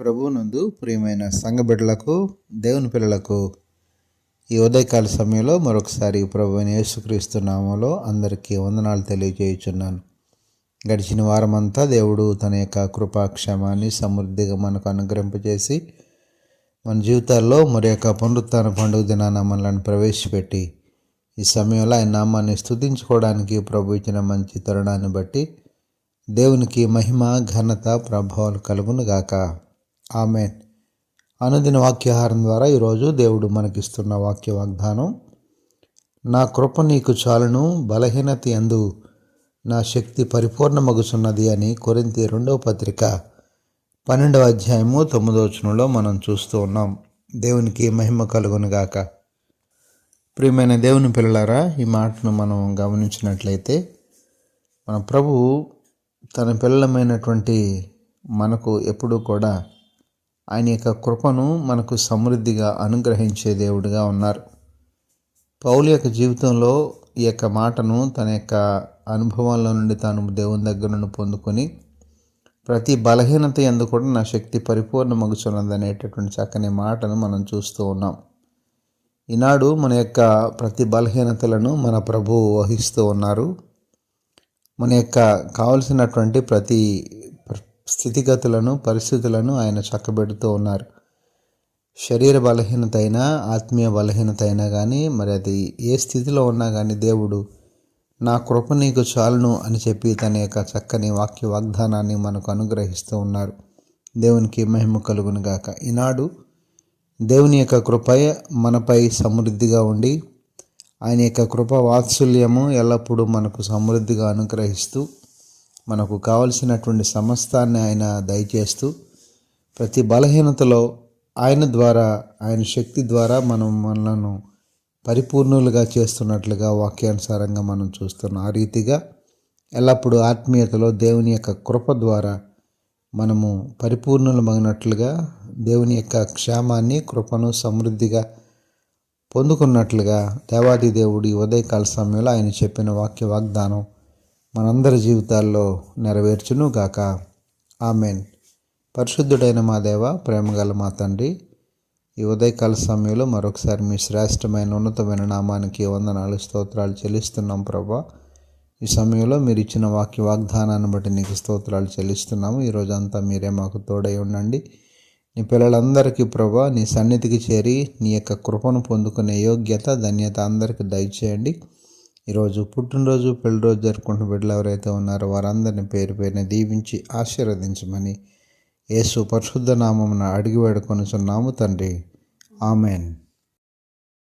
ప్రభువునందు ప్రియమైన సంఘ బిడ్డలకు, దేవుని పిల్లలకు ఈ ఉదయకాల సమయంలో మరొకసారి ప్రభువైన యేసుక్రీస్తు నామములో అందరికీ వందనాలు తెలియజేయుచున్నాను. గడిచిన వారమంతా దేవుడు తన యొక్క కృపాక్షేమాన్ని సమృద్ధిగా మనకు అనుగ్రహింపజేసి మన జీవితాల్లో మరి యొక్క పునరుత్థాన పండుగ దినాన మనల్ని ప్రవేశపెట్టి ఈ సమయంలో ఆయన నామాన్ని స్తుతించుకోవడానికి ప్రభు ఇచ్చిన మంచి తరుణాన్ని బట్టి దేవునికి మహిమ, ఘనత, ప్రభావాలు కలుగును గాక. ఆమెన్. అనుదిన వాక్యాహారం ద్వారా ఈరోజు దేవుడు మనకిస్తున్న వాక్య వాగ్దానం, నా కృప నీకు చాలును, బలహీనత యందు నా శక్తి పరిపూర్ణమగుచున్నది అని కొరింథీ 2వ పత్రిక 12వ అధ్యాయము 9వ వచనంలో మనం చూస్తూ ఉన్నాం. దేవునికి మహిమ కలుగును గాక. ప్రియమైన దేవుని పిల్లలారా, ఈ మాటను మనం గమనించినట్లయితే మన ప్రభువు తన పిల్లలమైనటువంటి మనకు ఎప్పుడూ కూడా ఆయన యొక్క కృపను మనకు సమృద్ధిగా అనుగ్రహించే దేవుడిగా ఉన్నారు. పౌలు యొక్క జీవితంలో ఈ యొక్క మాటను తన యొక్క అనుభవాల్లో నుండి తాను దేవుని దగ్గర నుండి పొందుకొని ప్రతి బలహీనత యందు కూడా నా శక్తి పరిపూర్ణమగుచున్నది అనేటటువంటి చక్కని మాటను మనం చూస్తూ ఉన్నాం. ఈనాడు మన యొక్క ప్రతి బలహీనతలను మన ప్రభువు వహిస్తూ ఉన్నారు. మన యొక్క కావలసినటువంటి ప్రతి స్థితిగతులను, పరిస్థితులను ఆయన చక్కబెడుతూ ఉన్నారు. శరీర బలహీనత అయినా, ఆత్మీయ బలహీనత అయినా కానీ, మరి అది ఏ స్థితిలో ఉన్నా కానీ దేవుడు నా కృప నీకు చాలును అని చెప్పి తన యొక్క చక్కని వాక్య వాగ్దానాన్ని మనకు అనుగ్రహిస్తూ ఉన్నారు. దేవునికి మహిమ కలుగును గాక. ఈనాడు దేవుని యొక్క కృప మనపై సమృద్ధిగా ఉండి ఆయన యొక్క కృప వాత్సల్యము ఎల్లప్పుడూ మనకు సమృద్ధిగా అనుగ్రహిస్తూ మనకు కావలసినటువంటి సమస్తాన్ని ఆయన దయచేస్తూ ప్రతి బలహీనతలో ఆయన ద్వారా, ఆయన శక్తి ద్వారా మనలను పరిపూర్ణులుగా చేస్తున్నట్లుగా వాక్యానుసారంగా మనం చూస్తున్నాం. ఆ రీతిగా ఎల్లప్పుడూ ఆత్మీయతలో దేవుని యొక్క కృప ద్వారా మనము పరిపూర్ణులమైనట్లుగా దేవుని యొక్క క్షేమాన్ని, కృపను సమృద్ధిగా పొందుకున్నట్లుగా దేవాది దేవుడి ఉదయకాల సమయంలో ఆయన చెప్పిన వాక్య వాగ్దానం మనందరి జీవితాల్లో నెరవేర్చును గాక. ఆమెన్. పరిశుద్ధుడైన మా దేవ, ప్రేమగల మా తండ్రి, ఈ ఉదయకాల సమయంలో మరొకసారి మీ శ్రేష్టమైన ఉన్నతమైన నామానికి వందనాలు, స్తోత్రాలు చెల్లిస్తున్నాం ప్రభా. ఈ సమయంలో మీరు ఇచ్చిన వాక్య వాగ్దానాన్ని బట్టి నీకు స్తోత్రాలు చెల్లిస్తున్నాము. ఈరోజంతా మీరే మాకు తోడై ఉండండి. నీ పిల్లలందరికీ ప్రభా నీ సన్నిధికి చేరి నీ యొక్క కృపను పొందుకునే యోగ్యత, ధన్యత అందరికీ దయచేయండి. ఈరోజు పుట్టినరోజు, పెళ్లిరోజు జరుపుకుంటున్న బిడ్డలు ఎవరైతే ఉన్నారో వారందరినీ పేరు పేరున దీవించి ఆశీర్వదించమని యేసు పరిశుద్ధ నామమున అడిగి వేడుకొనుచున్నాము తండ్రి. ఆమెన్.